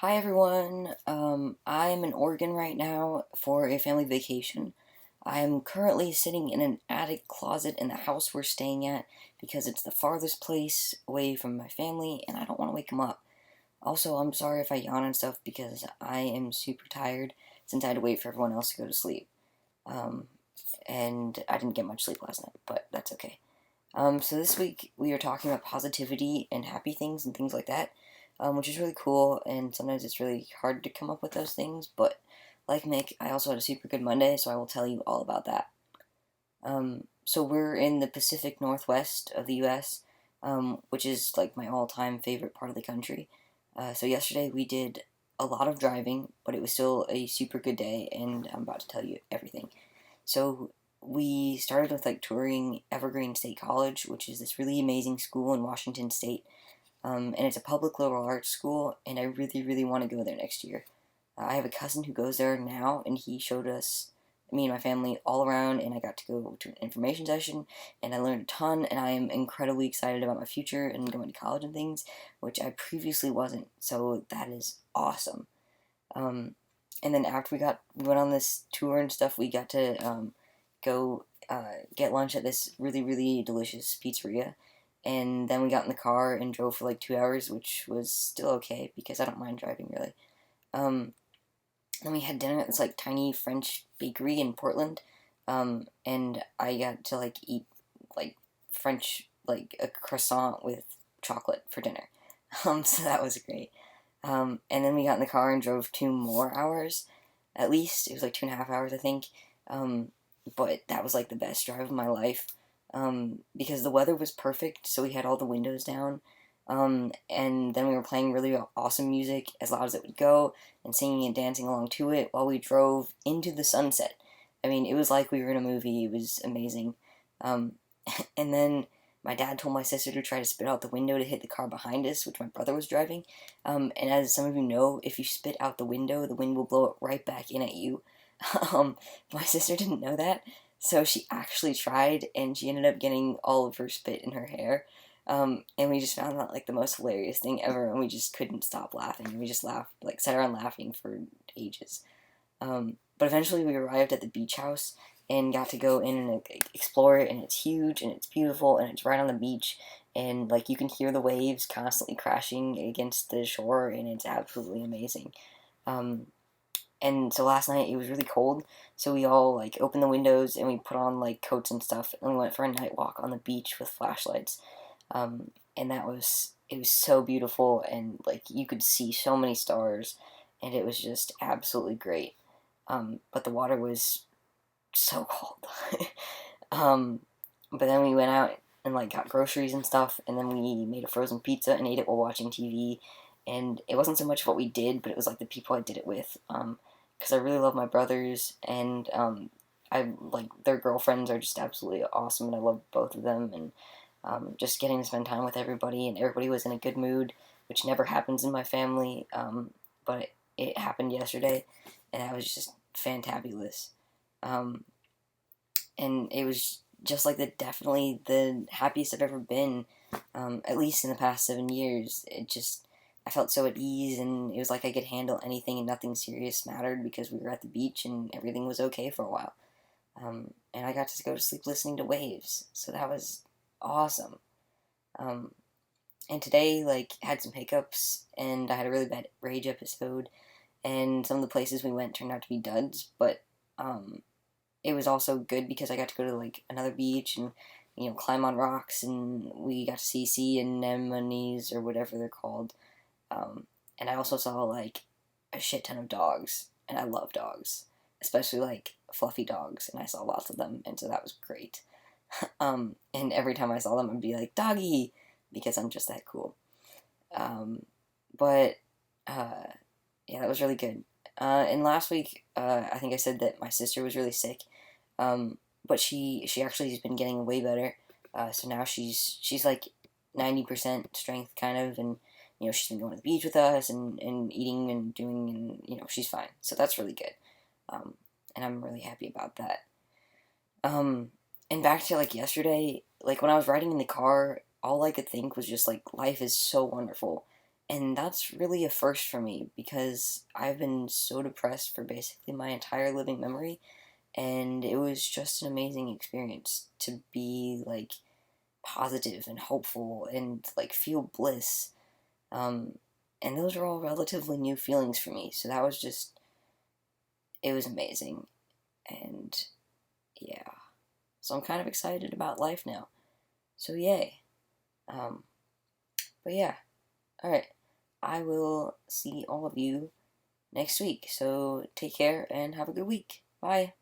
Hi everyone. I'm in Oregon right now for a family vacation. I'm currently sitting in an attic closet in the house we're staying at because it's the farthest place away from my family and I don't want to wake them up. Also, I'm sorry if I yawn and stuff because I am super tired since I had to wait for everyone else to go to sleep. Um, and I didn't get much sleep last night, but that's okay. So this week we are talking about positivity and happy things and things like that, which is really cool. And sometimes it's really hard to come up with those things. But like Mick, I also had a super good Monday, so I will tell you all about that. So we're in the Pacific Northwest of the U.S., which is like my all-time favorite part of the country. So yesterday we did a lot of driving, but it was still a super good day, and I'm about to tell you everything. So we started with like touring Evergreen State College, which is this really amazing school in Washington State, and it's a public liberal arts school, and I really, really want to go there next year. I have a cousin who goes there now, and he showed us, me and my family, all around, and I got to go to an information session, and I learned a ton, and I am incredibly excited about my future and going to college and things, which I previously wasn't. So that is awesome. Um, and then after we went on this tour and stuff, we got to go get lunch at this really, really delicious pizzeria. And then we got in the car and drove for like 2 hours, which was still okay because I don't mind driving really. Um, then we had dinner at this like tiny French bakery in Portland, and I got to like eat like French like a croissant with chocolate for dinner. So that was great. And then we got in the car and drove 2 more hours, at least. It was like 2.5 hours, I think. Um, but that was like the best drive of my life because the weather was perfect, so we had all the windows down. And then we were playing really awesome music as loud as it would go and singing and dancing along to it while we drove into the sunset. I mean, it was like we were in a movie. It was amazing. Um, and then my dad told my sister to try to spit out the window to hit the car behind us, which my brother was driving. And as some of you know, if you spit out the window, the wind will blow it right back in at you. My sister didn't know that, so she actually tried, and she ended up getting all of her spit in her hair. And we just found that like the most hilarious thing ever, and we just couldn't stop laughing. We just laughed, like sat around laughing for ages. But eventually we arrived at the beach house and got to go in and explore it, and it's huge and it's beautiful and it's right on the beach, and like you can hear the waves constantly crashing against the shore, and it's absolutely amazing. Um, and so last night it was really cold, so we all like opened the windows and we put on like coats and stuff, and we went for a night walk on the beach with flashlights. And it was so beautiful, and like you could see so many stars, and it was just absolutely great. But the water was so cold. um, but then we went out and like got groceries and stuff, and then we made a frozen pizza and ate it while watching TV. And it wasn't so much what we did, but it was like the people I did it with. Because I really love my brothers, and I like their girlfriends are just absolutely awesome, and I love both of them. And just getting to spend time with everybody, and everybody was in a good mood, which never happens in my family. But it happened yesterday, and that was just fantabulous. Um, and it was just like definitely the happiest I've ever been, at least in the past 7 years. I felt so at ease, and it was like I could handle anything and nothing serious mattered because we were at the beach and everything was okay for a while. And I got to go to sleep listening to waves, so that was awesome. Um, and today, like, had some hiccups, and I had a really bad rage episode, and some of the places we went turned out to be duds, but um, it was also good because I got to go to like another beach and climb on rocks, and we got to see sea anemones or whatever they're called. And I also saw like a shit ton of dogs, and I love dogs, especially like fluffy dogs, and I saw lots of them, and so that was great. And every time I saw them, I'd be like doggy because I'm just that cool. Um, but uh, yeah, that was really good. And last week, I think I said that my sister was really sick, but she actually has been getting way better. So now she's like 90% strength kind of, and she's been going to the beach with us and eating and doing, and she's fine. So that's really good, um, and I'm really happy about that. Um, and back to like yesterday, like when I was riding in the car, all I could think was just like life is so wonderful, And that's really a first for me because I've been so depressed for basically my entire living memory, and it was just an amazing experience to be like positive and hopeful and like feel bliss. Um, and those are all relatively new feelings for me, so that was just, it was amazing. And yeah, so I'm kind of excited about life now. So yay. Um, but yeah, all right. I will see all of you next week. So take care and have a good week. Bye.